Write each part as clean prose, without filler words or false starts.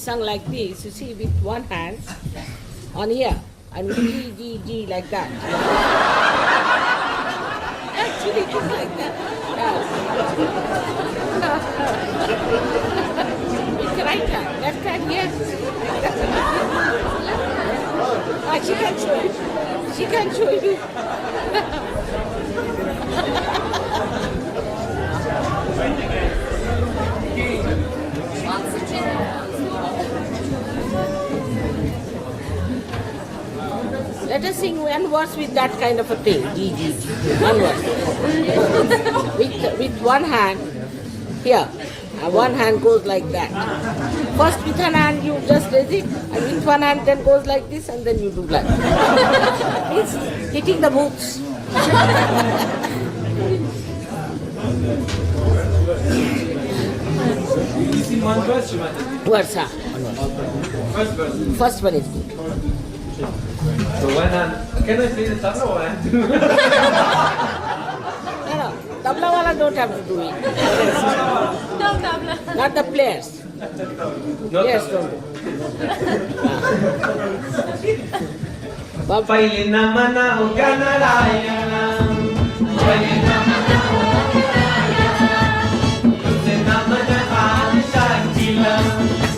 sung like this, you see, with one hand on here, and G, G, G, like that. Actually, it is like that. With right hand, left hand, yes. She can show you. She can show you. Let us sing one verse with that kind of a thing. G, G, G. One verse. with one hand here. And one hand goes like that. First with one hand you just raise it, and with one hand then goes like this, and then you do like that. It's hitting the boots. You see one verse, you might. Words, huh? First verse. First one is good. So one hand. Can I play the tabla or I have to? No, tabla wala don't have to do it. No tabla. Not the players. No Players tabla. don't do. Pahili naman na uganalaya lang. Pahili naman na uganalaya lang. Gusto naman na adi-shakti lang.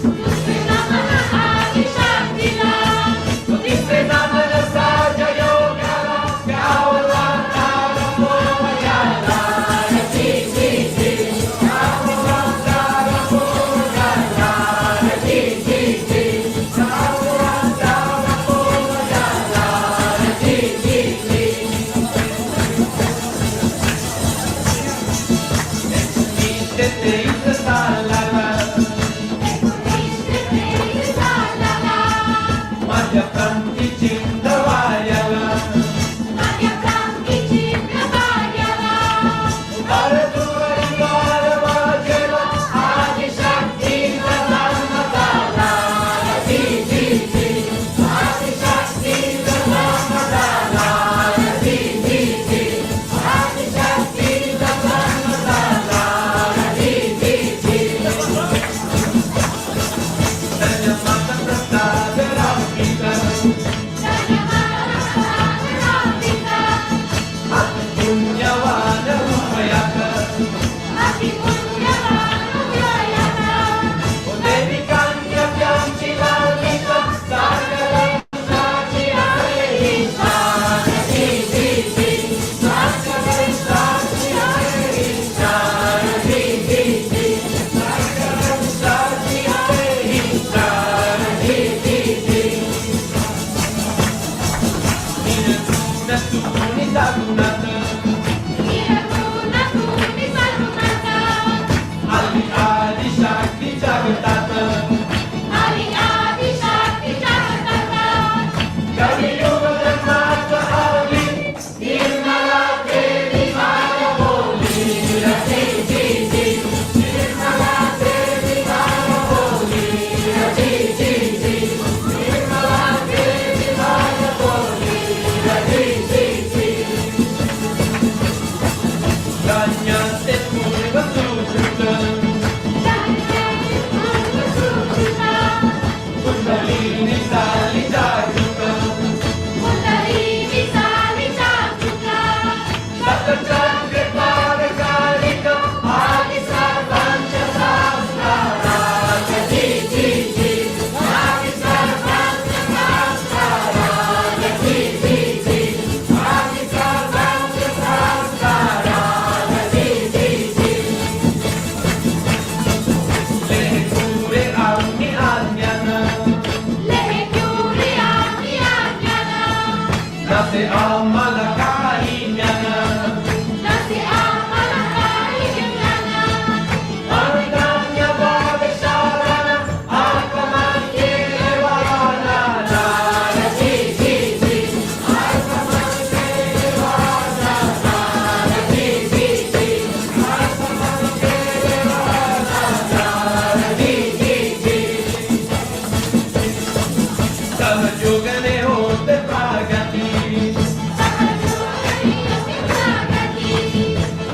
Gusto naman na adi-shakti lang. Gusto naman na sadya yoga lang. Kawalan tara mo mayala. Ji, ji, ji. Kawalan tara mo mayala. Ji, ji, ji. Kawalan tara mo mayala. Ji, ji, ji. Istete ita salala. Istete ita salala. Madhya Pranti Chindavayala. Madhya Pranti Chindavayala. Bharaturi Bharavajala. Adi Shakti Pradhamadala. Ji, ji, ji. Adi Shakti Pradhamadala. Ji, ji, ji. Adi Shakti Pradhamadala. Ji, ji, ji. Danya Mata Prasada Ramita. Danya Mata Prasada Ramita. Ati Punyavana Upayaka. Ati Punyavana Upayaka. O Devi Kanya Vyamchilalita. Sakalam Sachi Arehisha. Ji, ji, ji. Sakalam Sachi Arehisha. Ji, ji, ji. Sakalam Sachi Arehisha. Ji, ji, ji. Nina Tuni Sagunata. Nina Tuni Sagunata. Ali Adi Shakti Jagatata. Ali Adi Shakti Jagatata. Kali Yuga Janmata Ali. Nirmala Devi Maya Boli. Ji, ji, ji. Nirmala Devi Maya Boli. Ji, ji, ji. Nirmala Devi Maya Boli. Ji, ji, ji. Ganya Te Purva Sujuta. Ganya Te Purva Sujuta. Kundalini Sali Jaguta. Kundalini Sali Jaguta. Satachandra Parakalika. Adi Sarvancha Sahasrara. Ji, ji, ji. Adi Sarvancha Sahasrara. Ji, ji, ji. Adi Sarvancha Sahasrara. Ji, ji, ji. Lehe Pure Agni Ajnana. Lehe Pure Agni Ajnana. Nase Amala Kahinyana. Nase Amala Kahinyana. Arganya Bhavisharana. Akaman Kevarana. Ji, ji, ji. Akaman Kevarana. Ji, ji, ji. Akaman Kevarana. Ji, ji, ji. Sahajogane hote pragati. Sahajogane hote pragati.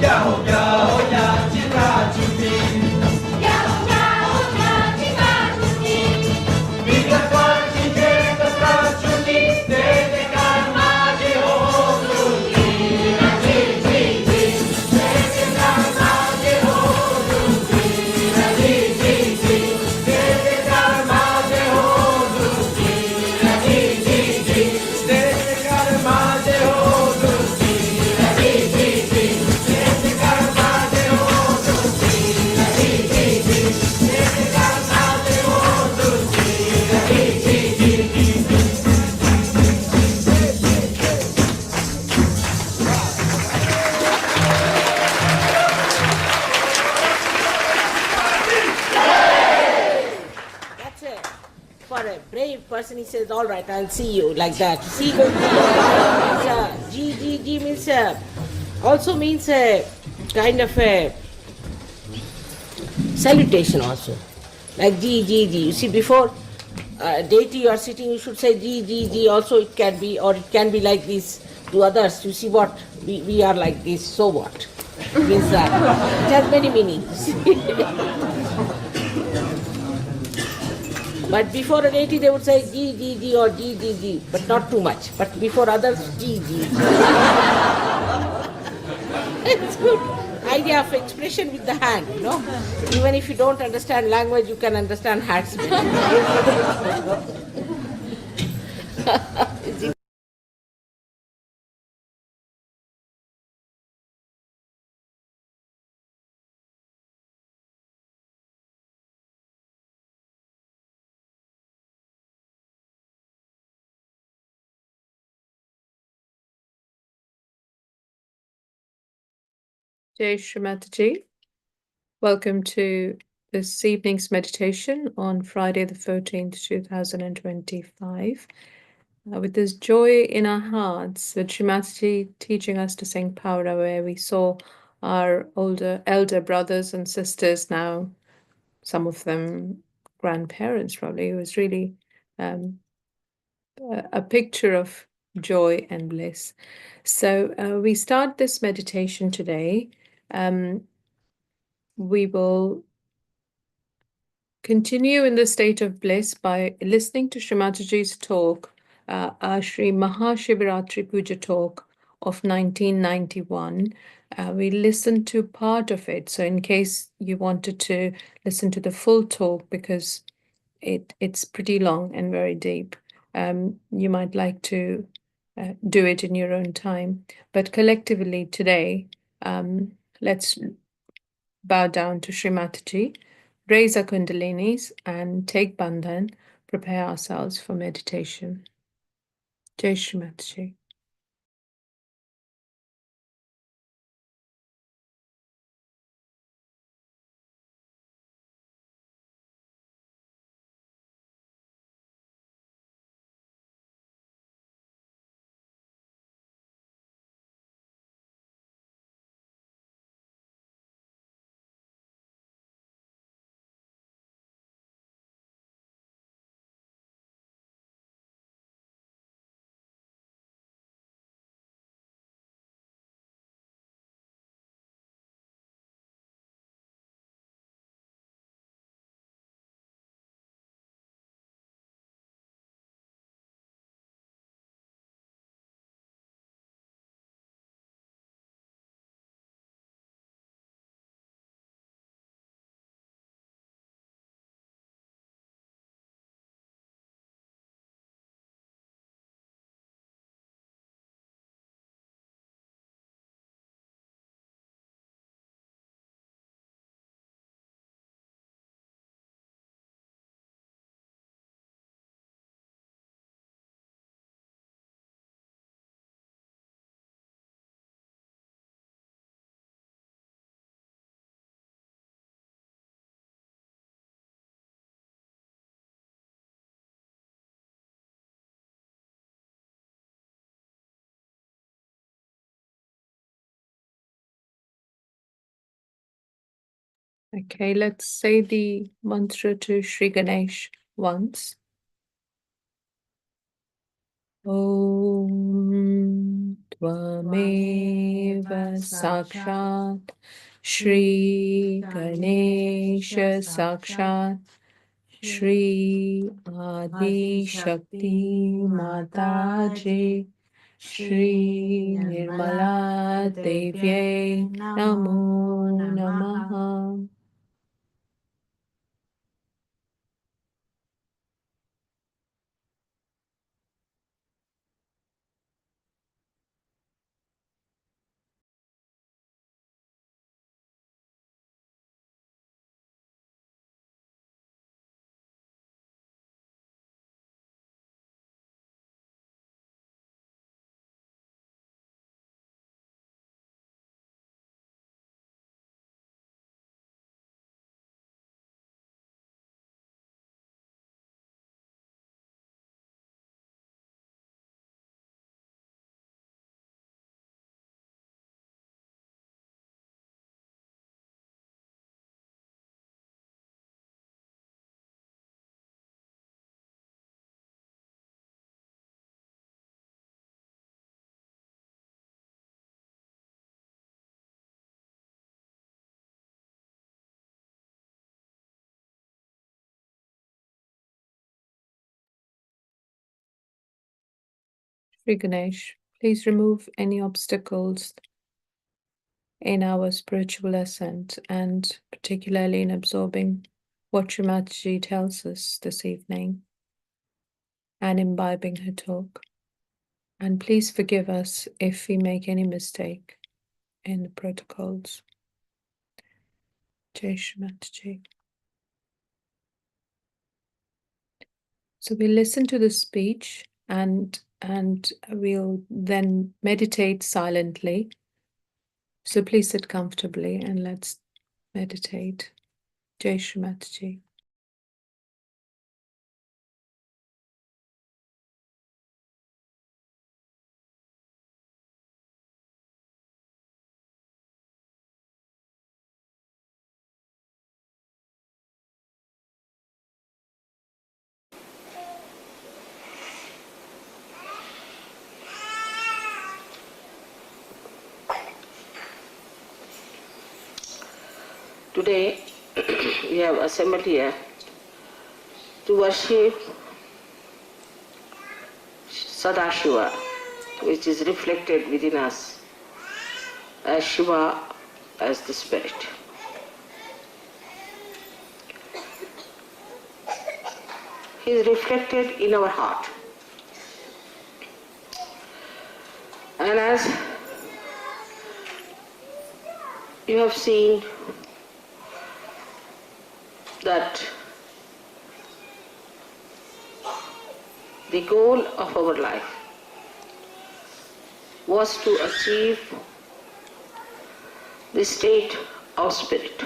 Yaho yaho yachi rajuti. Yaho yaho yachi rajuti. person, he says, all right, I'll see you, like that. See, G means also means a kind of a salutation also. Like G. You see, before deity you are sitting, you should say G. Also it can be, or it can be like this to others. You see what? We are like this, so what? Means that. It has many meanings. But before a deity they would say G or G, but not too much. But before others, G. It's good idea of expression with the hand, you know. Even if you don't understand language, you can understand hands. Jai Shrimataji. Welcome to this evening's meditation on Friday the 14th, 2025. With this joy in our hearts, with Shrimataji teaching us to sing Paura, where we saw our elder brothers and sisters, now some of them grandparents probably. It was really a picture of joy and bliss. So we start this meditation today. We will continue in the state of bliss by listening to Shrimataji's talk, our Sri Mahashivaratri Puja talk of 1991. We listened to part of it, so in case you wanted to listen to the full talk, because it's pretty long and very deep, you might like to do it in your own time. But collectively today, let's bow down to Shrimataji, raise our kundalinis and take bandhan, prepare ourselves for meditation. Jai Shrimataji. Okay, let's say the mantra to Sri Ganesh once. Om Tvameva Sakshat Shri Ganesha Sakshat Shri Adi Shakti Mataji Shri Nirmala Devye Namo Namaha. Sri Ganesh, please remove any obstacles in our spiritual ascent, and particularly in absorbing what Srimati tells us this evening and imbibing her talk. And please forgive us if we make any mistake in the protocols. Jai Srimati. So we listen to the speech and we'll then meditate silently. So please sit comfortably and let's meditate. Jai Srimati. Today we have assembled here to worship Sadashiva, which is reflected within us as Shiva, as the spirit. He is reflected in our heart. And as you have seen that the goal of our life was to achieve the state of spirit.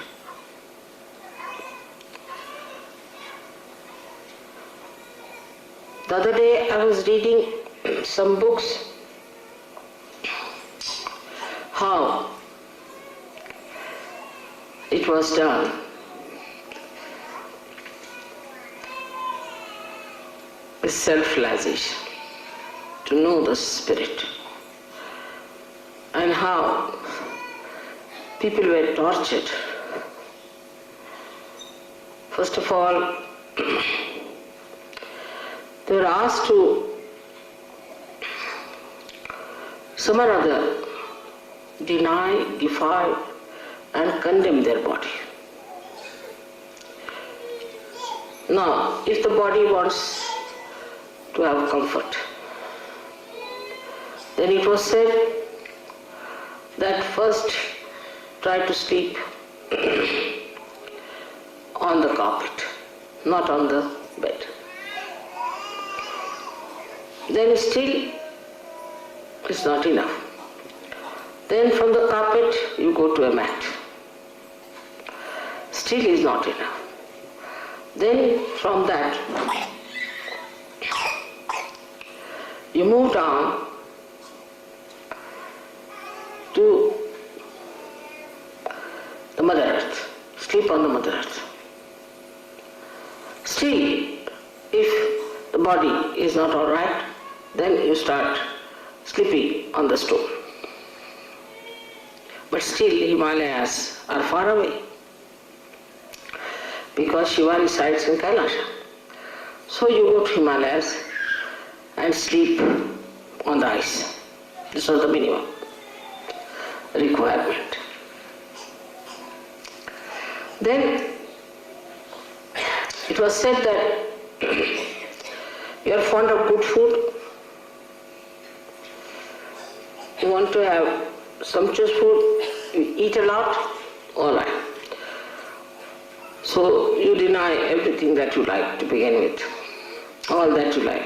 The other day I was reading some books how it was done. With self-realization, to know the spirit, and how people were tortured. First of all, they were asked to some or other deny, defy, and condemn their body. Now, if the body wants to have comfort, then it was said that first try to sleep on the carpet, not on the bed. Then still it's not enough. Then from the carpet you go to a mat. Still is not enough. Then from that you move down to the Mother Earth, sleep on the Mother Earth. Still, if the body is not all right, then you start sleeping on the stone. But still Himalayas are far away because Shiva resides in Kailasha. So you go to Himalayas and sleep on the ice. This was the minimum requirement. Then it was said that you are fond of good food, you want to have sumptuous food, you eat a lot, all right. So you deny everything that you like to begin with, all that you like.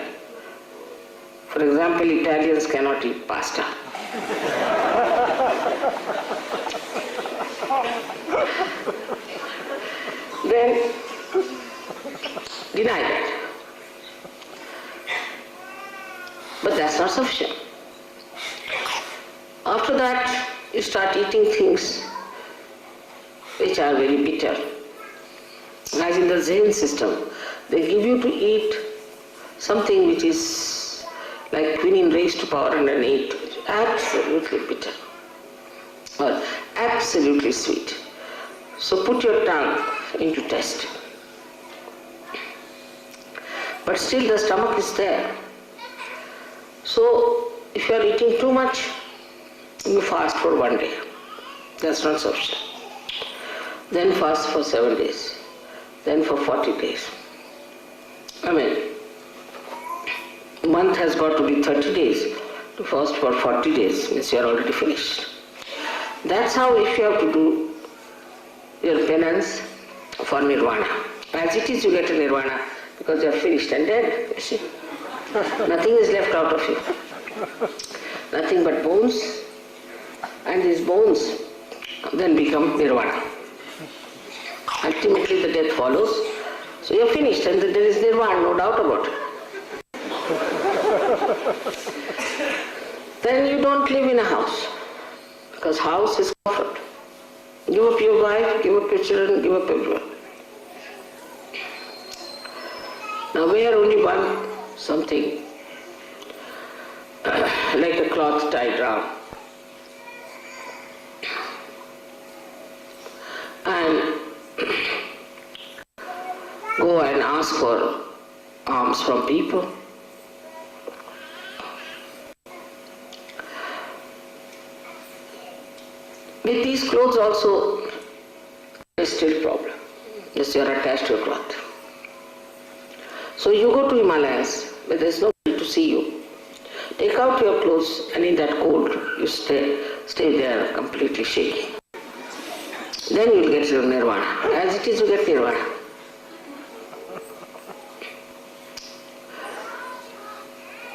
For example, Italians cannot eat pasta. Then deny that. But that's not sufficient. After that, you start eating things which are very bitter. As in the Zen system, they give you to eat something which is like quinine raised to power 108, absolutely bitter or absolutely sweet. So put your tongue into test. But still the stomach is there. So, if you are eating too much, you fast for 1 day. That's not sufficient. Then fast for 7 days. Then for 40 days. I mean, month has got to be 30 days. To fast for 40 days means you are already finished. That's how if you have to do your penance for nirvana. As it is, you get a nirvana because you are finished and dead, you see. Nothing is left out of you. Nothing but bones, and these bones then become nirvana. Ultimately the death follows, so you are finished and there is nirvana, no doubt about it. Then you don't live in a house, because house is comfort. Give up your wife, give up your children, give up everyone. Now wear only one something like a cloth tied round, and go and ask for alms from people. With these clothes also, there is still problem. Yes, you are attached to a cloth. So you go to Himalayas, where there is nobody to see you. Take out your clothes, and in that cold, you stay there completely shaking. Then you will get your nirvana. As it is, you get nirvana.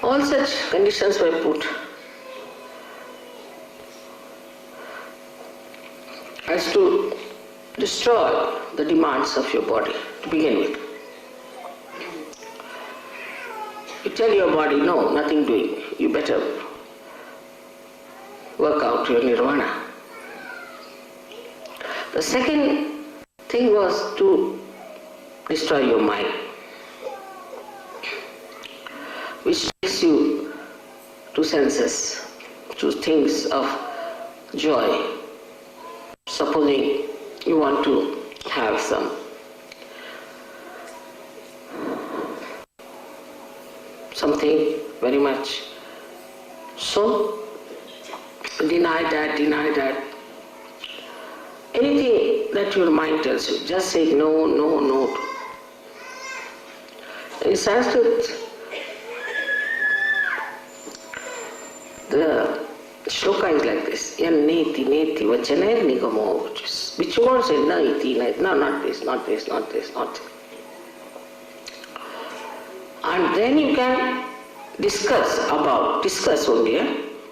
All such conditions were put as to destroy the demands of your body to begin with. You tell your body, no, nothing doing. You better work out your nirvana. The second thing was to destroy your mind, which takes you to senses, to things of joy. Supposing you want to have something very much, so deny that. Anything that your mind tells you, just say no, no, no. In Sanskrit, the shloka is like this: yan neti neti vachanair nigamo, which you won't say na iti, no, not this, not this, not this, not this. And then you can discuss only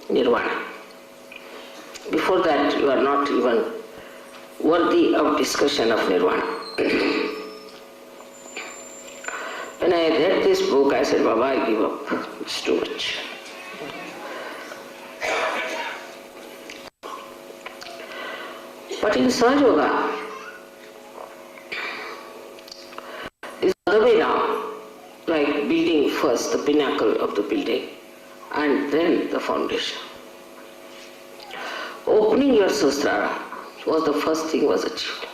nirvana. Before that, you are not even worthy of discussion of nirvana. When I read this book, I said, Baba, I give up. It's too much. But in Sahaja Yoga, it's the other way around. Like building first the pinnacle of the building and then the foundation. Opening your sahasrara was the first thing was achieved.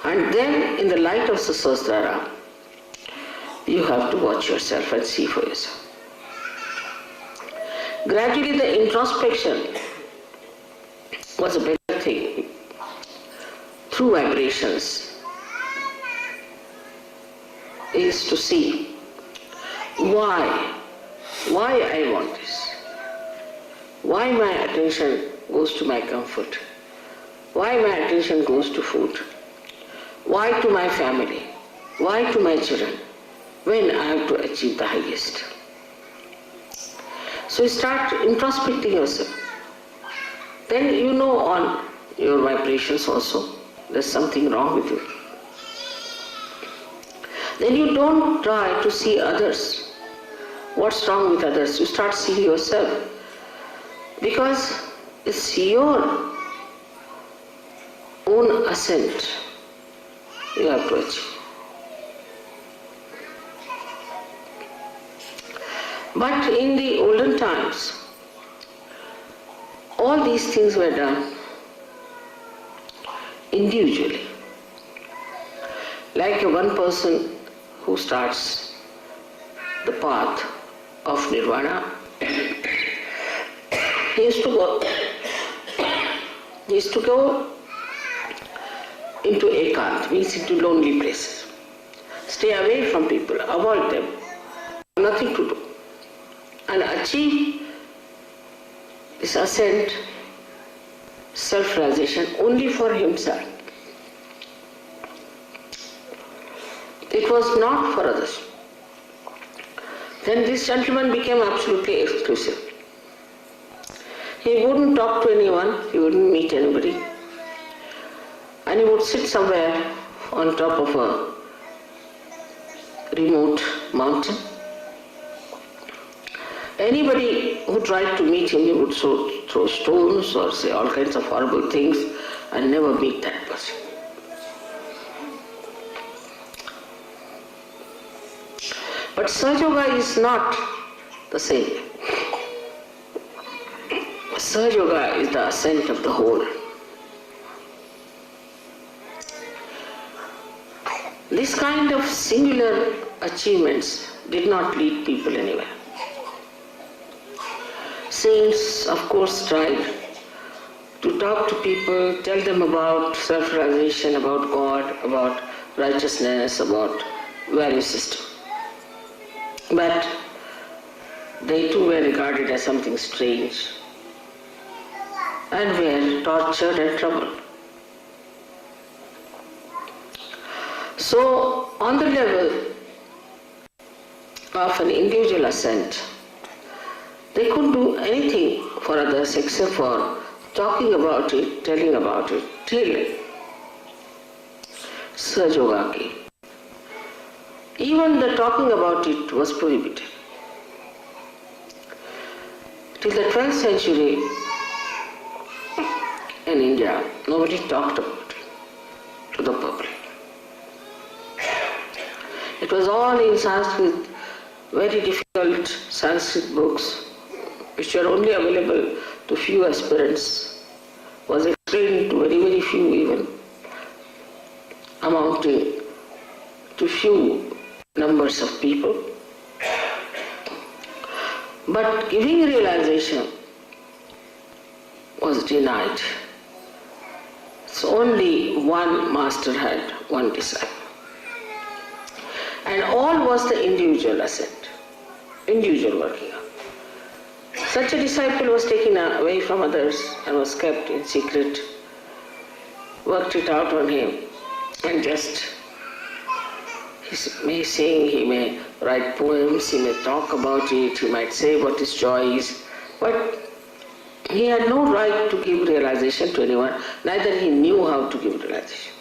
And then in the light of the sahasrara, you have to watch yourself and see for yourself. Gradually the introspection was a better thing. Through vibrations is to see why I want this, why my attention goes to my comfort, why my attention goes to food, why to my family, why to my children, when I have to achieve the highest. So you start introspecting yourself. Then you know on your vibrations also, there's something wrong with you. Then you don't try to see others. What's wrong with others? You start seeing yourself. Because it's your own ascent you have to achieve. But in the olden times, all these things were done individually. Like one person who starts the path of nirvana, he used to go into ekant, means into lonely places. Stay away from people, avoid them, nothing to do, and achieve this ascent, self-realization only for himself. It was not for others. Then this gentleman became absolutely exclusive. He wouldn't talk to anyone, he wouldn't meet anybody, and he would sit somewhere on top of a remote mountain. Anybody who tried to meet him, he would throw stones or say all kinds of horrible things and never meet that person. But Sahaja Yoga is not the same. Sahaja Yoga is the ascent of the whole. This kind of singular achievements did not lead people anywhere. Saints, of course, tried to talk to people, tell them about self-realization, about God, about righteousness, about value system. But they too were regarded as something strange and were tortured and troubled. So, on the level of an individual ascent, they couldn't do anything for others except for talking about it, telling about it, till Sahaja Yoga came. Even the talking about it was prohibited. Till the 12th century in India, nobody talked about it to the public. It was all in Sanskrit, very difficult Sanskrit books, which were only available to few aspirants, was explained to very, very few even, amounting to few numbers of people. But giving realization was denied. So only one master had one disciple. And all was the individual ascent, individual working out. Such a disciple was taken away from others and was kept in secret, worked it out on him, and just he may sing, he may write poems, he may talk about it, he might say what his joy is, but he had no right to give realization to anyone, neither he knew how to give realization.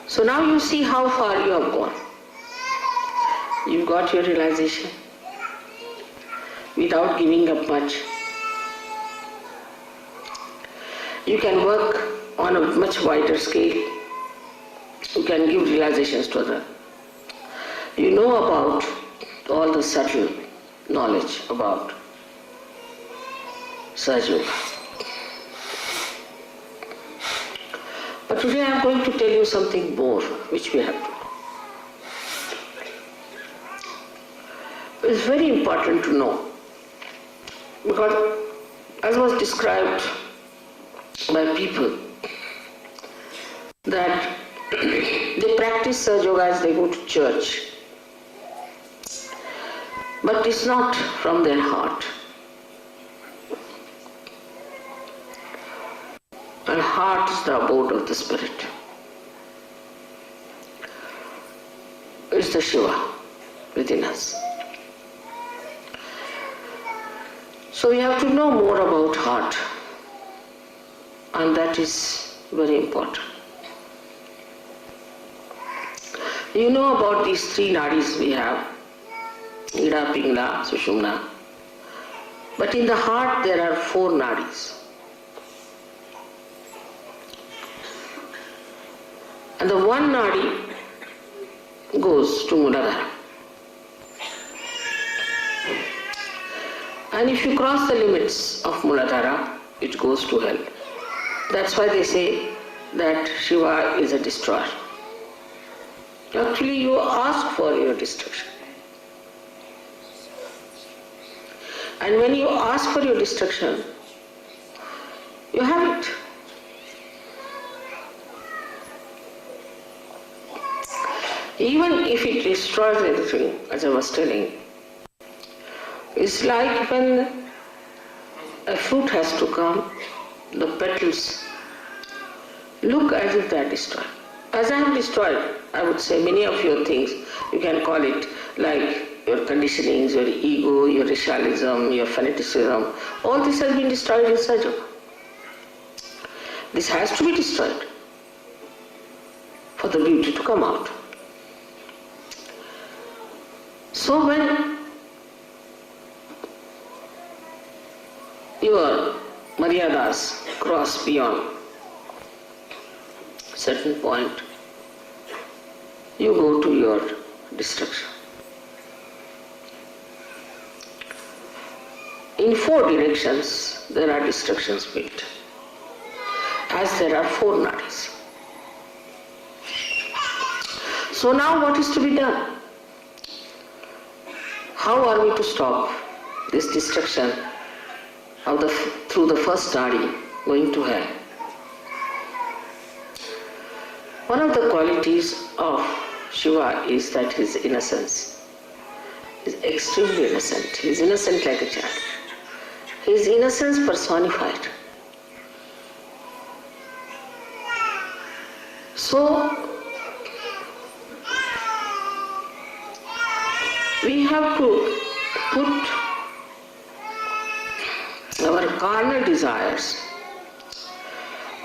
So now you see how far you have gone. You've got your realization without giving up much. You can work on a much wider scale. You can give realizations to others. You know about all the subtle knowledge about Sahaja Yoga. But today I am going to tell you something more which we have to do. It's very important to know, because as was described by people, that they practice Sahaja Yoga as they go to church, but it's not from their heart. And heart is the abode of the spirit. It's the Shiva within us. So we have to know more about heart, and that is very important. You know about these three nadis we have, Ida, Pingla, Sushumna. But in the heart there are four nadis. And the one nadi goes to Muladhara. And if you cross the limits of Muladhara, it goes to hell. That's why they say that Shiva is a destroyer. Actually, you ask for your destruction. And when you ask for your destruction, you have it. Even if it destroys everything, as I was telling, it's like when a fruit has to come, the petals look as if they are destroyed. As I have destroyed, I would say, many of your things, you can call it like your conditionings, your ego, your racialism, your fanaticism, all this has been destroyed inside you. This has to be destroyed for the beauty to come out. So when your maryadas cross beyond a certain point, you go to your destruction. In 4 directions there are destructions built, as there are 4 nadis. So now what is to be done? How are we to stop this destruction of through the first nadi going to hell? One of the qualities of Shiva is that his innocence. He is extremely innocent. He is innocent like a child. His innocence personified. So, we have to put our carnal desires,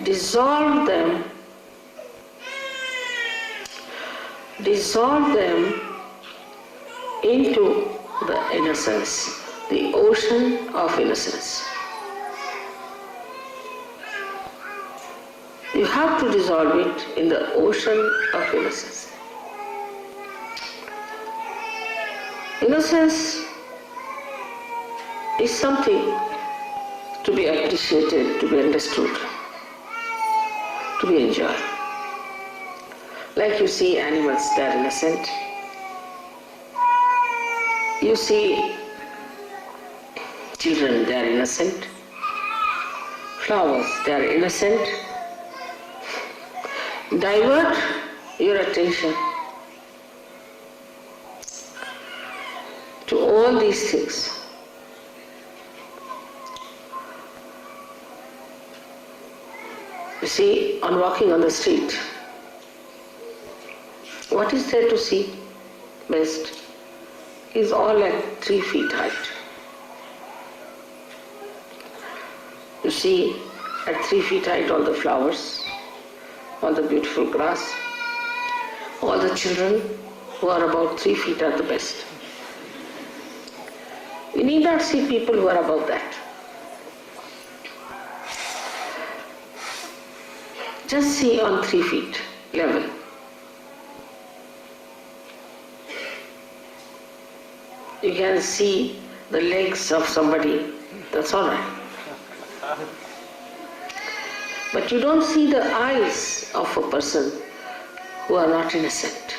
dissolve them into the innocence, the ocean of innocence. You have to dissolve it in the ocean of innocence. Innocence is something to be appreciated, to be understood, to be enjoyed. Like you see animals, they are innocent. You see children, they are innocent. Flowers, they are innocent. Divert your attention to all these things. You see, on walking on the street, what is there to see best? Is all at 3 feet height. You see at 3 feet height all the flowers, all the beautiful grass, all the children who are about 3 feet are the best. We need not see people who are above that. Just see on 3 feet level. You can see the legs of somebody, that's all right. But you don't see the eyes of a person who are not innocent.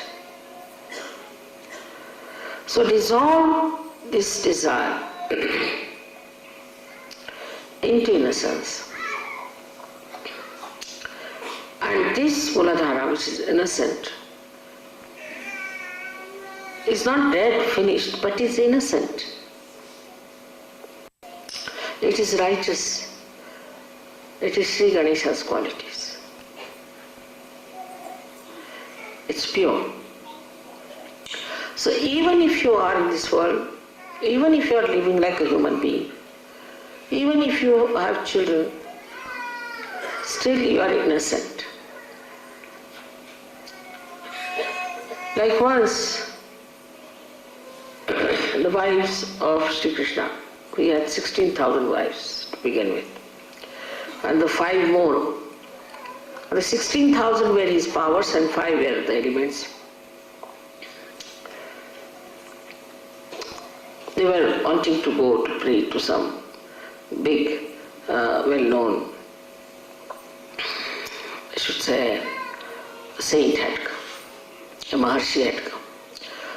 So dissolve this desire into innocence. And this Muladhara, which is innocent, is not dead, finished, but is innocent. It is righteous. It is Sri Ganesha's qualities. It's pure. So even if you are in this world, even if you are living like a human being, even if you have children, still you are innocent. Like once, the wives of Sri Krishna, he had 16,000 wives to begin with. And the 5 more. The 16,000 were his powers and 5 were the elements. They were wanting to go to pray to some big, well-known, I should say, saint had come, a Maharshi had come.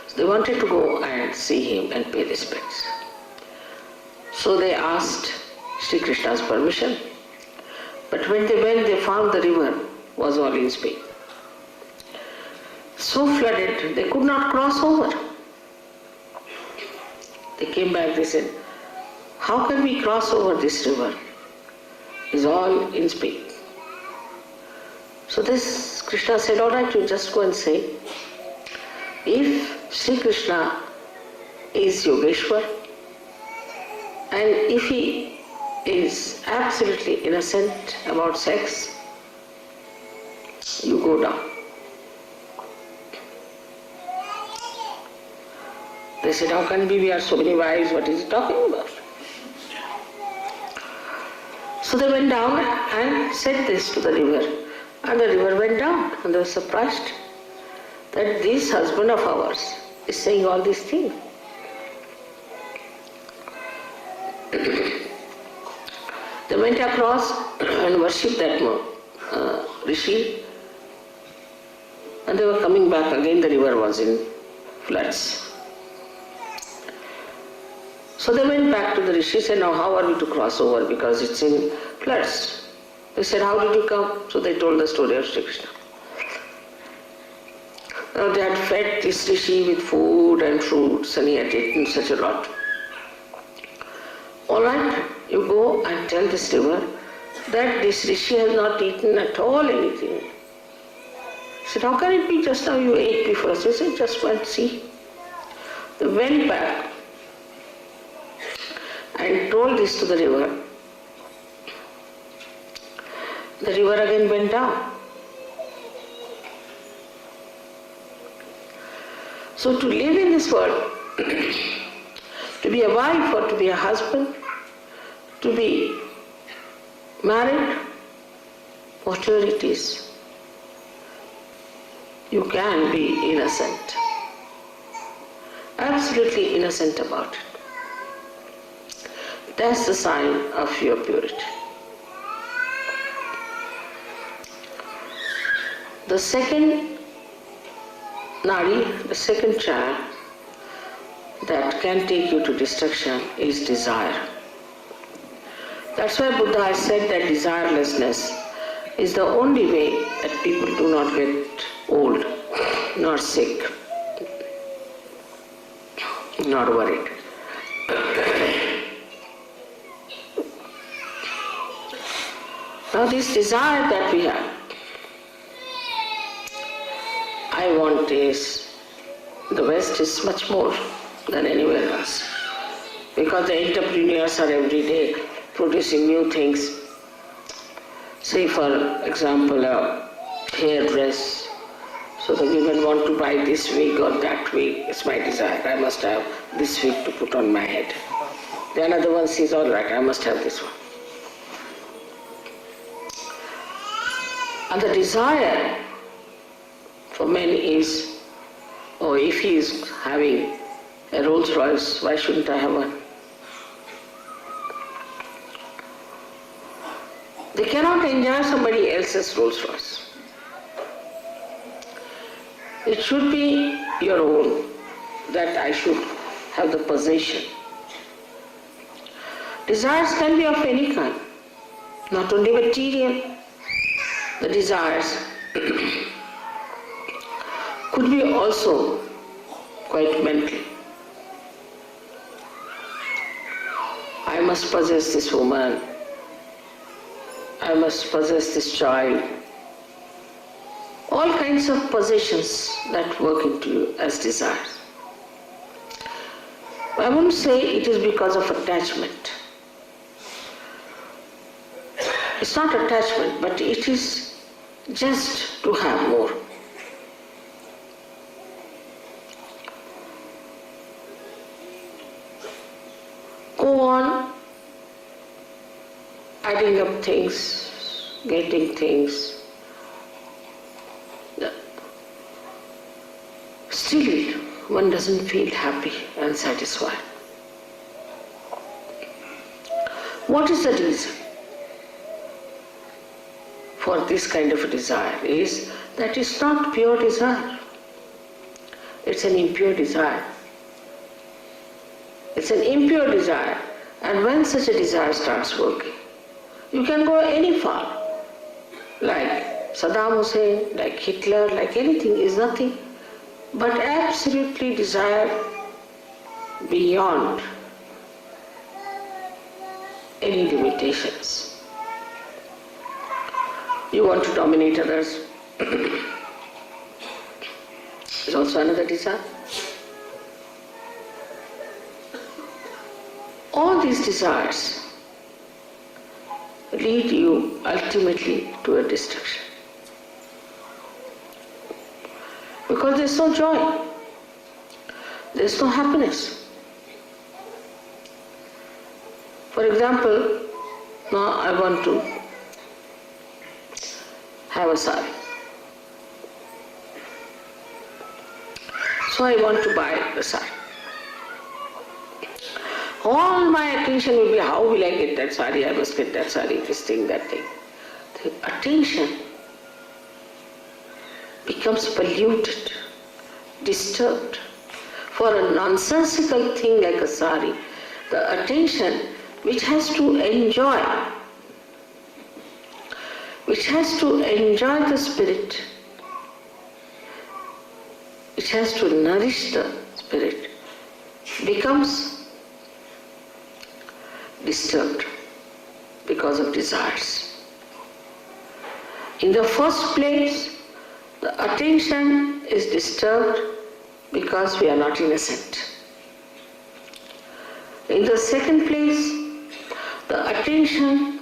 So they wanted to go and see him and pay respects. So they asked Sri Krishna's permission. But when they went, they found the river was all in speed. So flooded, they could not cross over. They came back, they said, how can we cross over this river? It's all in speed. So this Krishna said, all right, you just go and say, if Sri Krishna is Yogeshwar, and if he is absolutely innocent about sex, you go down. They said, how can we have so many wives? What is he talking about? So they went down and said this to the river. And the river went down. And they were surprised that this husband of ours is saying all these things. They went across and worshipped that Rishi. And they were coming back again. The river was in floods. So they went back to the Rishi and said, now how are we to cross over because it's in floods? They said, how did you come? So they told the story of Sri Krishna. Now they had fed this Rishi with food and fruits and he had eaten such a lot. All right, you go and tell this river that this Rishi has not eaten at all anything. He said, how can it be just now you ate before us? He said, just go and see. They went back and told this to the river. The river again went down. So to live in this world, to be a wife or to be a husband, to be married, whatever it is, you can be innocent. Absolutely innocent about it. That's the sign of your purity. The second nadi, the second chakra that can take you to destruction is desire. That's why Buddha has said that desirelessness is the only way that people do not get old, nor sick, nor worried. Now this desire that we have, I want this, the West is much more than anywhere else. Because the entrepreneurs are every day producing new things. Say for example a hairdress. So the women want to buy this wig or that wig. It's my desire. I must have this wig to put on my head. The another one says, all right, I must have this one. And the desire for men is, oh, if he is having a Rolls Royce, why shouldn't I have one? They cannot enjoy somebody else's Rolls Royce. It should be your own, that I should have the possession. Desires can be of any kind, not only material. The desires could be also quite mental. I must possess this woman. I must possess this child. All kinds of possessions that work into you as desires. I wouldn't say it is because of attachment. It's not attachment, but it is just to have more. Go on adding up things, getting things. Still, one doesn't feel happy and satisfied. What is the reason for this kind of a desire? Is that it's not pure desire. It's an impure desire. It's an impure desire, And when such a desire starts working, you can go any far. Like Saddam Hussein, like Hitler, like anything is nothing but absolutely desire beyond any limitations. You want to dominate others. Is also another desire. All these desires lead you ultimately to a destruction. Because there's no joy, there's no happiness. For example, now I want to have a sari. So I want to buy the sari. All my attention will be, how will I get that sari? I must get that sari, this thing, that thing. The attention becomes polluted, disturbed. For a nonsensical thing like a sari, the attention which has to enjoy the spirit, which has to nourish the spirit, becomes disturbed because of desires. In the first place, the attention is disturbed because we are not innocent. In the second place, the attention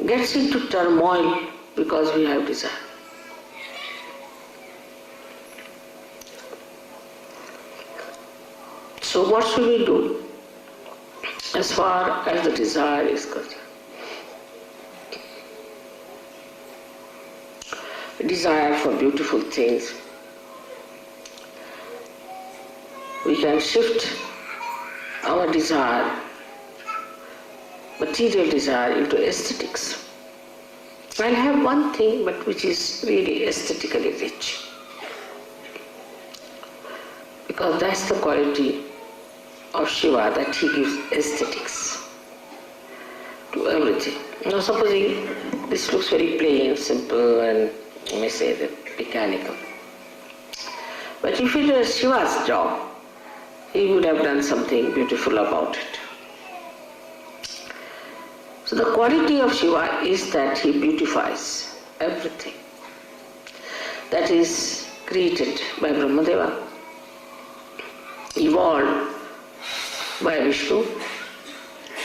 gets into turmoil because we have desire. So what should we do as far as the desire is concerned? Desire for beautiful things. We can shift our desire, material desire, into aesthetics. I'll have one thing, but which is really aesthetically rich. Because that's the quality of Shiva, that he gives aesthetics to everything. Now supposing this looks very plain, simple, and you may say that mechanical. But if it was Shiva's job, he would have done something beautiful about it. So the quality of Shiva is that he beautifies everything that is created by Brahmadeva, evolved by Vishnu.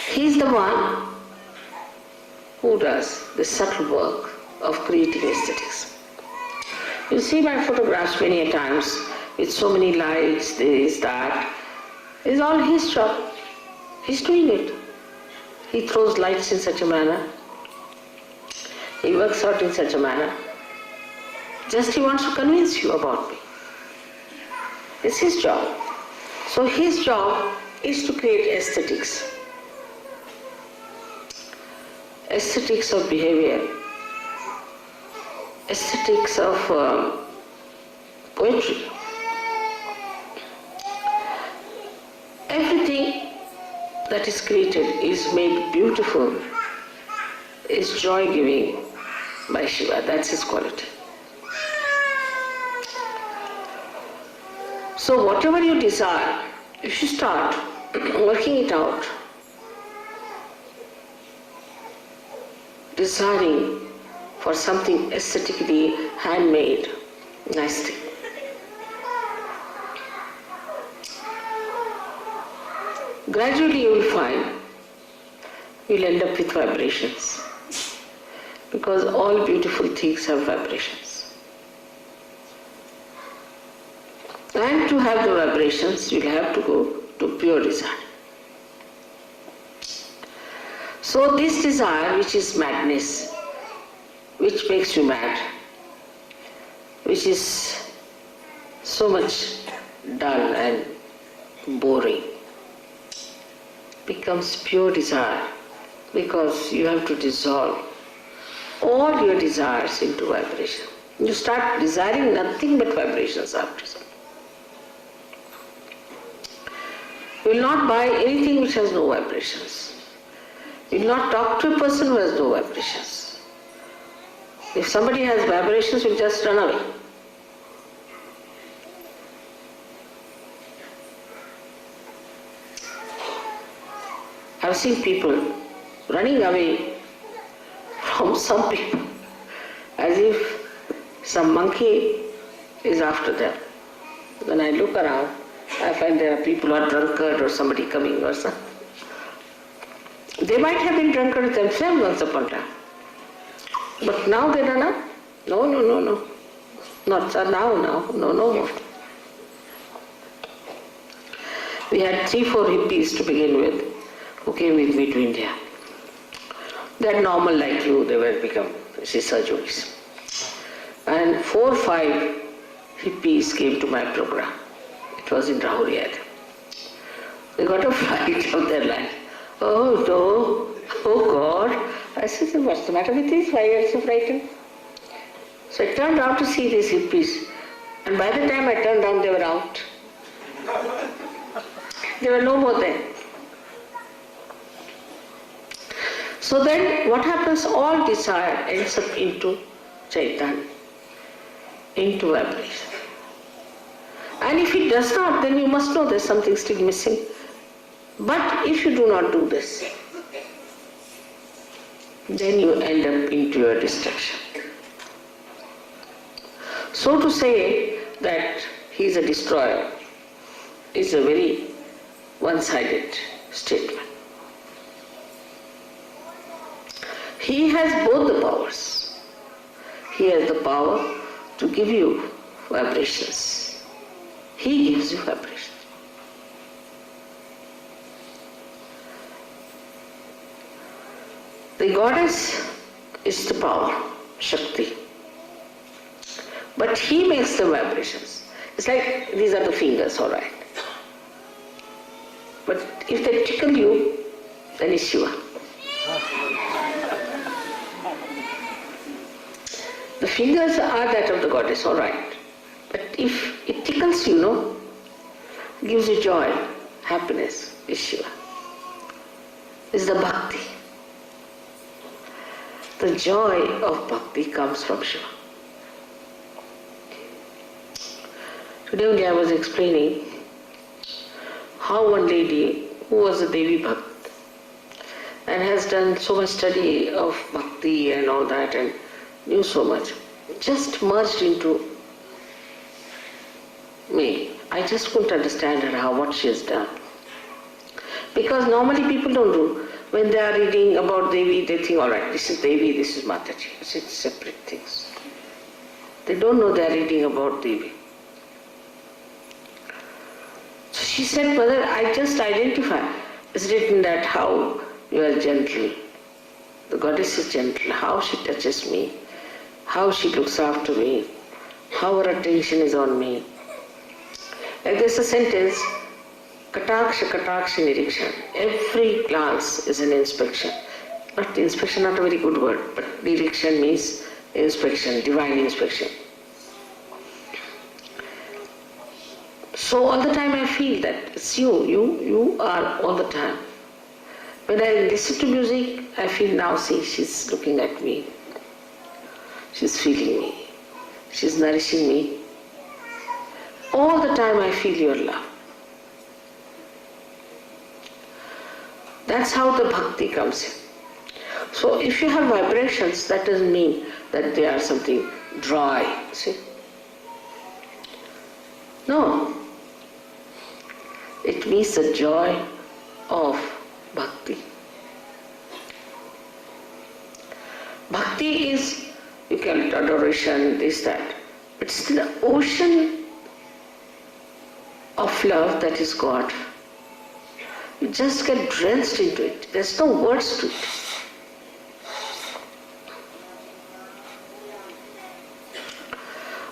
He is the one who does the subtle work of creating aesthetics. You see my photographs many a times with so many lights, this, that. It's all his job. He's doing it. He throws lights in such a manner. He works out in such a manner. Just he wants to convince you about me. It's his job. So his job is to create aesthetics. Aesthetics of behavior. Aesthetics of poetry. Everything that is created is made beautiful, is joy-giving by Shiva. That's his quality. So whatever you desire, if you start working it out, desiring for something aesthetically handmade, nice thing, gradually you will find you'll end up with vibrations, because all beautiful things have vibrations. And to have the vibrations, you'll have to go to pure desire. So this desire, which is madness, which makes you mad, which is so much dull and boring, becomes pure desire, because you have to dissolve all your desires into vibration. You start desiring nothing but vibrations after some. You will not buy anything which has no vibrations. You will not talk to a person who has no vibrations. If somebody has vibrations, you will just run away. I've seen people running away from some people as if some monkey is after them. When I look around, I find there are people who are drunkard or somebody coming or something. They might have been drunkards themselves once upon a time. But now they run up. No. Not now. No more. We had 3-4 hippies to begin with who came with me to India. They're normal like you, they were become Sisa Jogis. And 4 or 5 hippies came to my program. It was in Rahuriyat. They got a fright of their life. Oh no, oh God. I said, what's the matter with these? Why are you so frightened? So I turned out to see these hippies. And by the time I turned around, they were out. They were no more there. So then what happens? All desire ends up into Chaitanya, into vibration. And if it does not, then you must know there's something still missing. But if you do not do this, then you end up into your destruction. So to say that he is a destroyer is a very one-sided statement. He has both the powers. He has the power to give you vibrations. He gives you vibrations. The goddess is the power, Shakti. But he makes the vibrations. It's like these are the fingers, all right. But if they tickle you, then it's Shiva. The fingers are that of the goddess, all right. But if it tickles you, gives you joy, happiness, is Shiva. Is the bhakti. The joy of bhakti comes from Shiva. Today only I was explaining how one lady who was a Devi Bhakt and has done so much study of bhakti and all that and knew so much, just merged into me. I just couldn't understand her, what she has done. Because normally people don't do. When they are reading about Devi, they think, all right, this is Devi, this is Mataji. It's separate things. They don't know they are reading about Devi. So she said, Mother, I just identify. It's written that how you are gentle. The goddess is gentle. How she touches me. How she looks after me. How her attention is on me. Like there's a sentence, Kataksha Nirikshan. Every glance is an inspection. Not inspection, not a very good word, but Nirikshan means inspection, divine inspection. So all the time I feel that it's you are all the time. When I listen to music, I feel now, see, she's looking at me. She's feeling me. She's nourishing me. All the time I feel your love. That's how the bhakti comes in. So if you have vibrations, that doesn't mean that they are something dry, see? No. It means the joy of bhakti. Bhakti is, you call it adoration, this, that. It's the ocean of love that is God. You just get drenched into it. There's no words to it.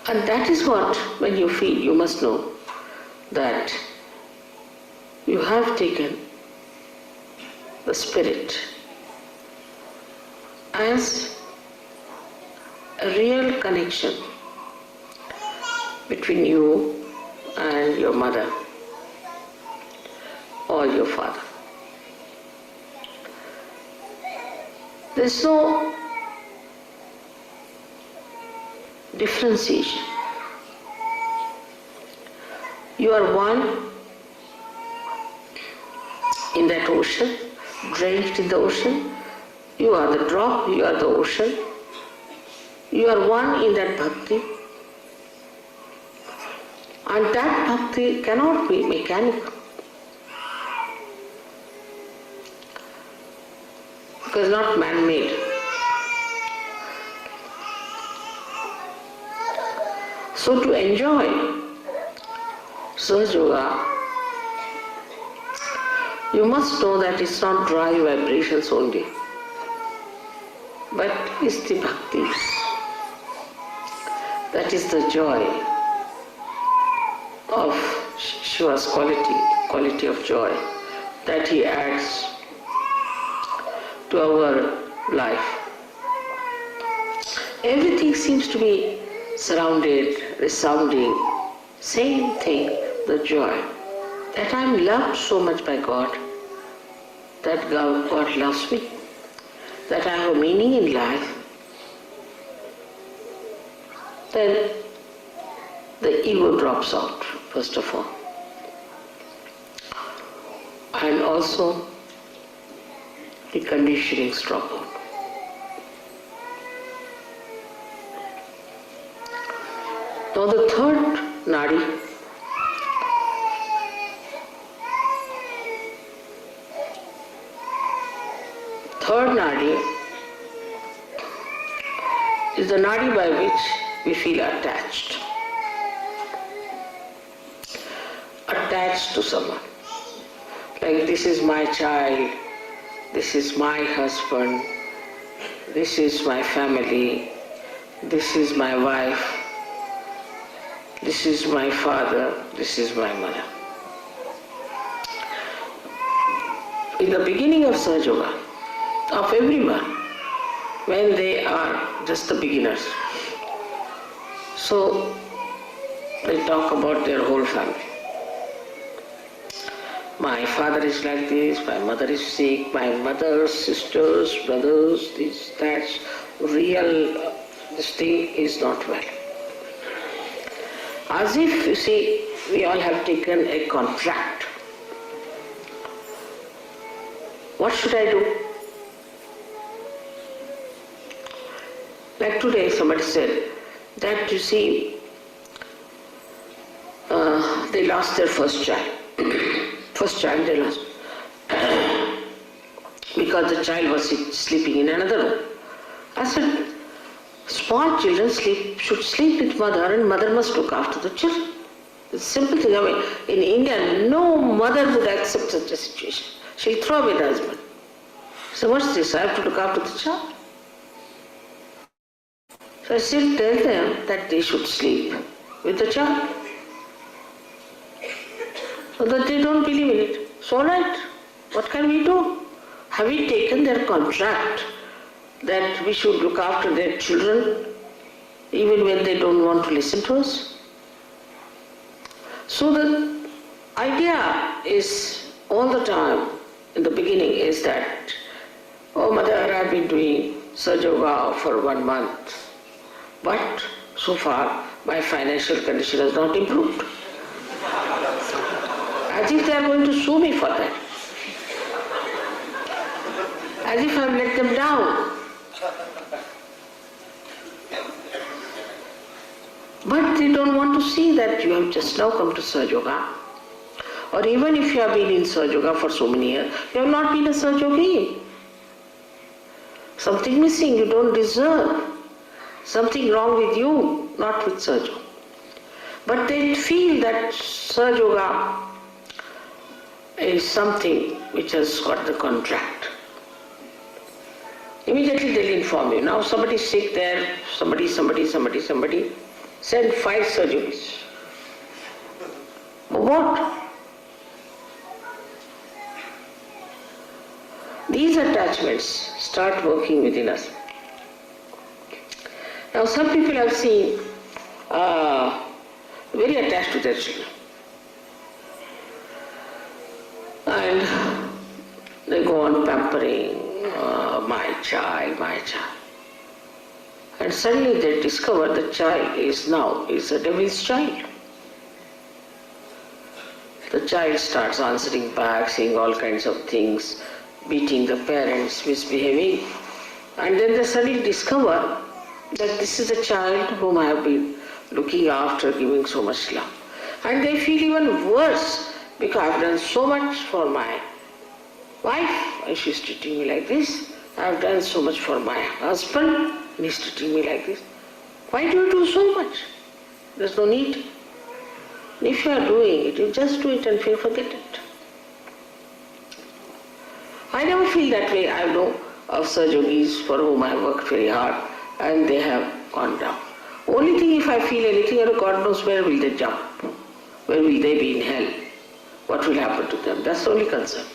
And that is what, when you feel, you must know that you have taken the spirit as a real connection between you and your mother. or your father. There's no differentiation. You are one in that ocean, drenched in the ocean. You are the drop, you are the ocean. You are one in that bhakti. And that bhakti cannot be mechanical. Because not man-made. So to enjoy Sahaja Yoga, you must know that it's not dry vibrations only, but it's the bhakti. That is the joy of Shiva's quality of joy that he adds to our life. Everything seems to be surrounded, resounding, same thing, the joy. That I am loved so much by God, that God loves me, that I have a meaning in life, then the ego drops out, first of all. And also the conditionings drop out. Now the third nadi, is the nadi by which we feel attached to someone. Like, this is my child, this is my husband, this is my family, this is my wife, this is my father, this is my mother. In the beginning of Sahaja Yoga, of everyone, when they are just the beginners, so they talk about their whole family. My father is like this, my mother is sick, my mother's sisters, brothers, this, that, this thing is not well. As if, you see, we all have taken a contract. What should I do? Like today somebody said that, you see, they lost their first child. First child they lost. Because the child was sleeping in another room. I said, small children should sleep with mother, and mother must look after the children. It's a simple thing. I mean, in India, no mother would accept such a situation. She'll throw away the husband. So what's this? I have to look after the child. So I still tell them that they should sleep with the child. So that they don't believe in it. So right, what can we do? Have we taken their contract that we should look after their children even when they don't want to listen to us? So the idea is all the time in the beginning is that, oh mother, I've been doing Sahaja Yoga for 1 month, but so far my financial condition has not improved. As if they are going to sue me for that. As if I have let them down. But they don't want to see that you have just now come to Sahaja Yoga. Or even if you have been in Sahaja Yoga for so many years, you have not been a Sahaja Yogi. Something missing, you don't deserve. Something wrong with you, not with Sahaja Yoga. But they feel that Sahaja Yoga is something which has got the contract. Immediately they'll inform you. Now somebody is sick there, somebody, send 5 surgeries. What? These attachments start working within us. Now some people I've seen very attached to their children. suffering, my child, my child. And suddenly they discover the child is a devil's child. The child starts answering back, saying all kinds of things, beating the parents, misbehaving. And then they suddenly discover that this is a child whom I have been looking after, giving so much love. And they feel even worse because I have done so much for my wife and she's treating me like this. I have done so much for my husband and he's treating me like this. Why do you do so much? There's no need. If you are doing it, you just do it and forget it. I never feel that way. I know of such yogis for whom I have worked very hard and they have gone down. Only thing, if I feel anything, God knows where will they jump? Where will they be in hell? What will happen to them? That's the only concern.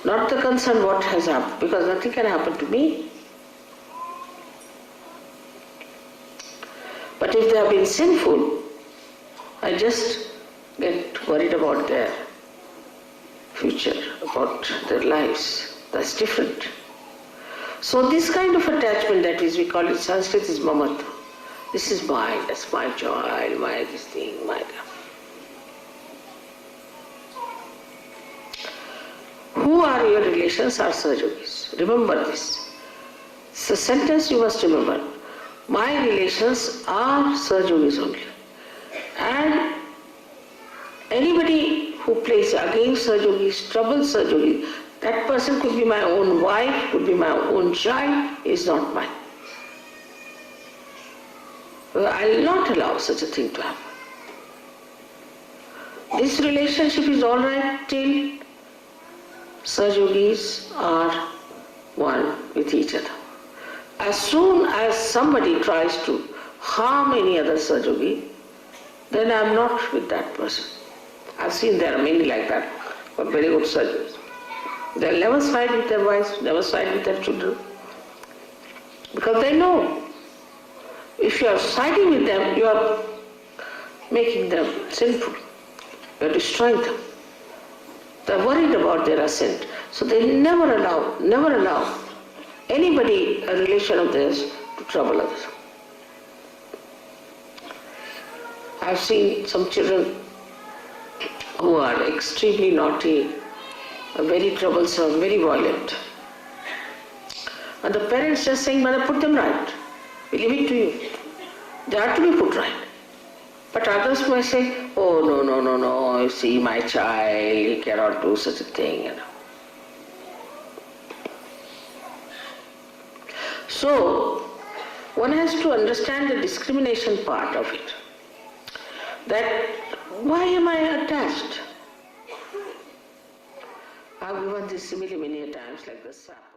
Not the concern what has happened, because nothing can happen to me. But if they have been sinful, I just get worried about their future, about their lives. That's different. So this kind of attachment, that is, we call it Sanskrit is mamat. This is mine, that's my child, my this thing, my that. Who are your relations are Sahajogis. Remember this. It's a sentence you must remember. My relations are Sahajogis only. And anybody who plays against Sahajogis, troubles Sahajogis, that person could be my own wife, could be my own child, is not mine. I will not allow such a thing to happen. This relationship is all right till Sahajogis are one with each other. As soon as somebody tries to harm any other Sahajogi, then I am not with that person. I've seen there are many like that, but very good Sahajogis. They'll never side with their wives, never side with their children. Because they know, if you are siding with them, you are making them sinful. You are destroying them. They are worried about their ascent. So they never allow anybody, a relation of theirs, to trouble others. I've seen some children who are extremely naughty, very troublesome, very violent. And the parents just saying, Mother, put them right. We leave it to you. They are to be put right. But others may say, oh, no, you see, my child, he cannot do such a thing. So, one has to understand the discrimination part of it. That, why am I attached? I've given this simile many times, like the sap.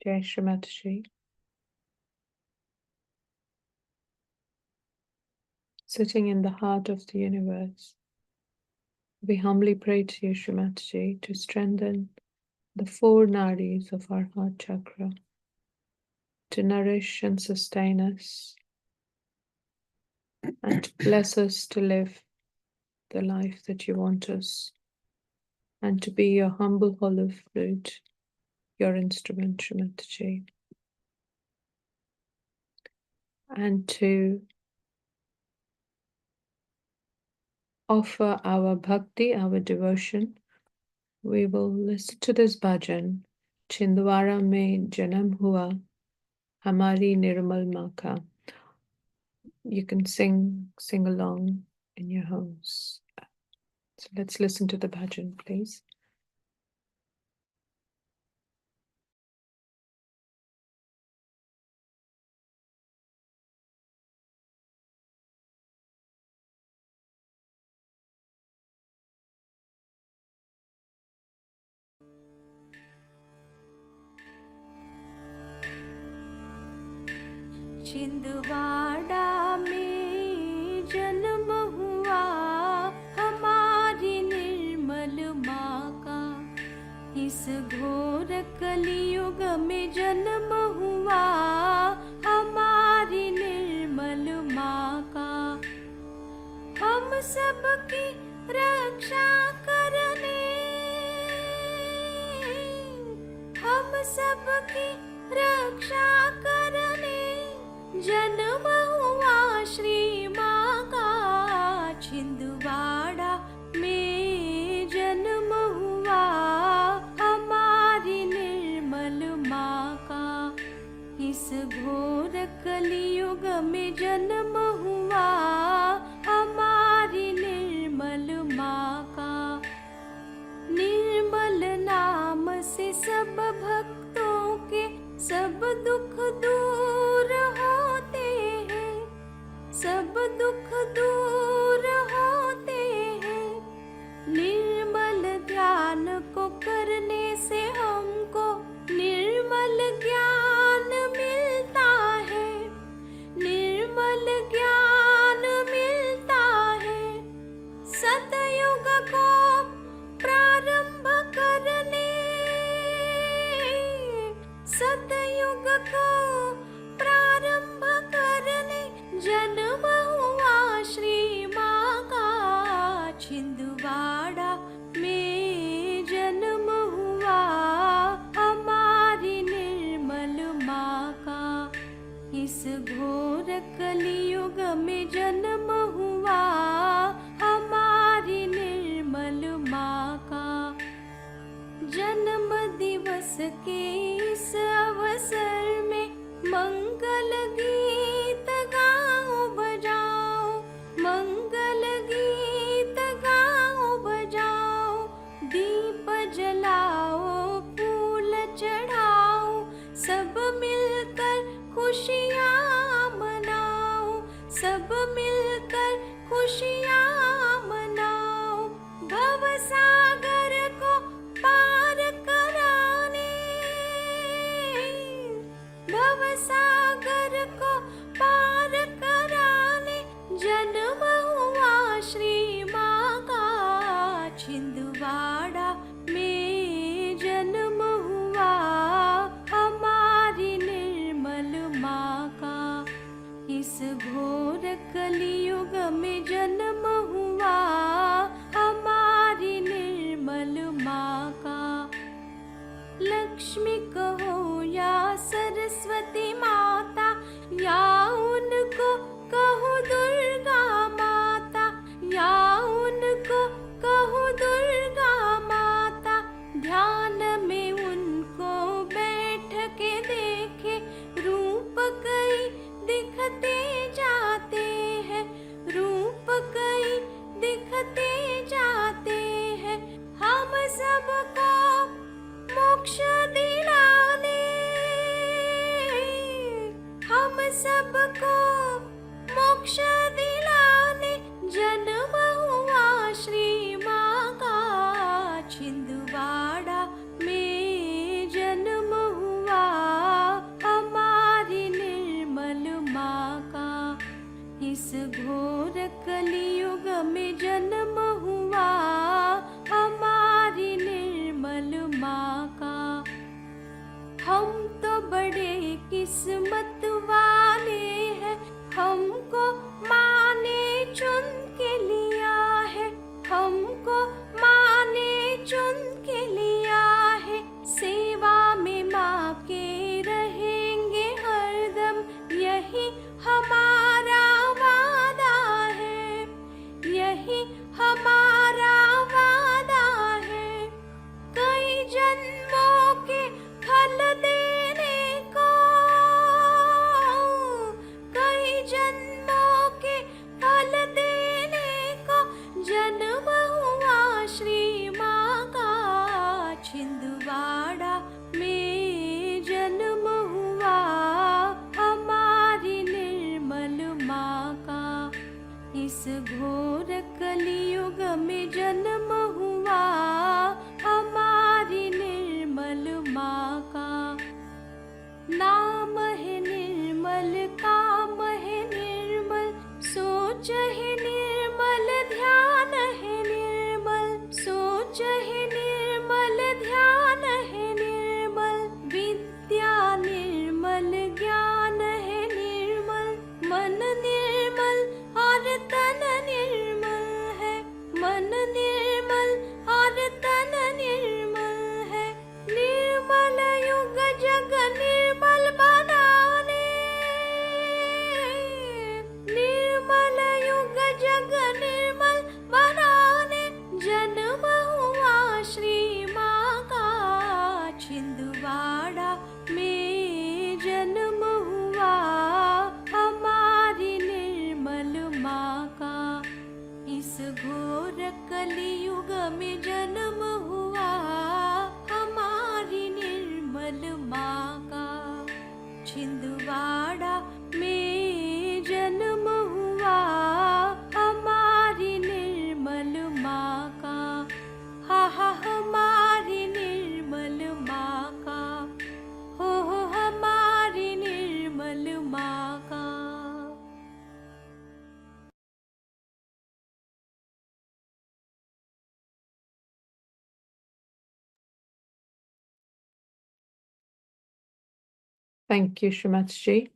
Jai Shri Mataji. Sitting in the heart of the universe, we humbly pray to you, Shri Mataji, to strengthen the four nadis of our heart chakra, to nourish and sustain us, and to bless us to live the life that you want us, and to be your humble olive flute, your instrument, Shri Mataji, and to offer our bhakti, our devotion. We will listen to this bhajan. Chindwara mein janam hua, hamari nirmal maa ka. You can sing along in your homes. So let's listen to the bhajan, please. Chhindwara में जन्म हुआ हमारी निर्मल माँ का, इस घोर कलियुग में जन्म हुआ हमारी निर्मल माँ का। हम सबकी रक्षा करने, हम सबकी रक्षा करने जन्म हुआ श्री माँ का। छिंदवाड़ा में जन्म हुआ हमारी निर्मल माँ का, इस घोर कलियुग में जन्म हुआ हमारी निर्मल माँ का। निर्मल नाम से सब भक्तों के सब दुख दूर होते हैं, सब दुख दूर होते हैं। निर्मल ध्यान को करने से हमको निर्मल ज्ञान मिलता है, निर्मल ज्ञान मिलता है। सतयुग को प्रारंभ करने, सतयुग को प्रारंभ करने जन्म हुआ श्री माँ का। छिंदवाड़ा में जन्म हुआ हमारी निर्मल माँ का, इस घोर कलियुग में जन्म हुआ हमारी निर्मल माँ का। जन्म दिवस के इस अवसर में मंगल गीत गाओ बजाओ, मंगल गीत गाओ बजाओ। दीप जलाओ, फूल चढ़ाओ, सब मिलकर खुशियाँ मनाओ, सब मिलकर खुशियाँ मनाओ। भव सागर को पार कराने, भव सागर को पार कराने जन्म हुआ श्री माँ का। छिंदवाड़ा में जन्म हुआ हमारी निर्मल माँ का, इस घोर कलियुग में जन्म हुआ हमारी निर्मल माँ का। लक्ष्मी कहो या सरस्वती माता, या उनको कहो दुर्गा माता, या उनको कहो दुर्गा माता। ध्यान में उनको बैठ के देखे, रूप कई दिखते जाते हैं, रूप कई दिखते जाते हैं। हम सबको मोक्ष दिलाने, हम सबको मोक्ष दिलाने जन्म हुआ श्री माँ का। छिंदवाड़ा में जन्म हुआ बड़े किस्मत वाले हैं, हमको माँ ने चुन के लिया है, हमको माँ ने चुन के लिया है। सेवा में माँ के रहेंगे हरदम, यही हमारा वादा है, यही हमारा वादा है। कई जन्मों के फल देने को, कई जन्मों के फल देने को जन्म हुआ श्री माँ का। छिंदवाड़ा में जन्म हुआ हमारी निर्मल माँ का। इस घोर कलियुग में जन्म हुआ हमारी निर्मल माँ का। नाम है निर्मल, काम है निर्मल, सोच है निर्मल, ध्यान है निर्मल, सोच है निर्मल, ध्यान है निर्मल। विद्या निर्मल, ज्ञान है निर्मल, मन निर्मल और तन निर्मल है, मन निर्मल और तन निर्मल है। निर्मल युग जग निर्मल बनाने, निर्मल युग जग निर्मल बनाने जन्म हुआ श्री माँ का। छिंदवाड़ा में जन्म हुआ हमारी निर्मल माँ का। इस घोर कलियुग में जन्म हुआ हमारी निर्मल माँ का। छिंदवाड़ा में जन्म हुआ हमारी निर्मल माँ का। हा हा हमारी निर्मल माँ का, हो हमारी निर्मल माँ का। Thank you, Shrimati,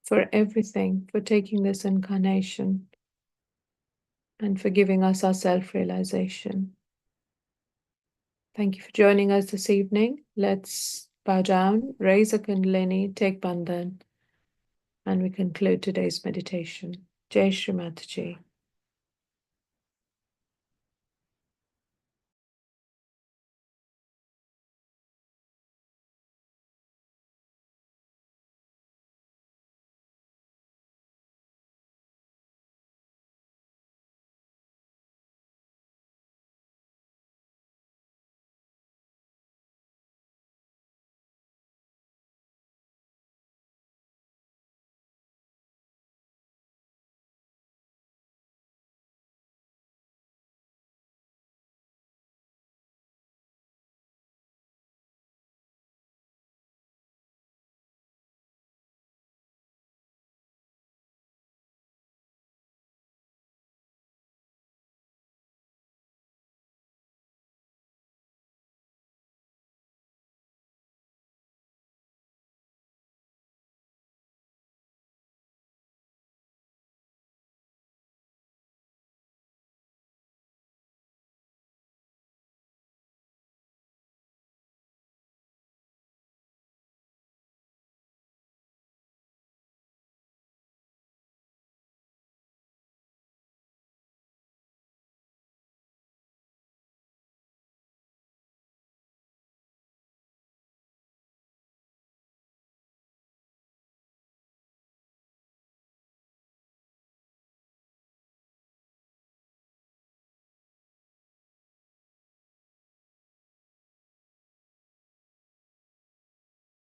for everything, for taking this incarnation and for giving us our self-realization. Thank you for joining us this evening. Let's bow down, raise a Kundalini, take Bandhan, and we conclude today's meditation. Jai Shrimati.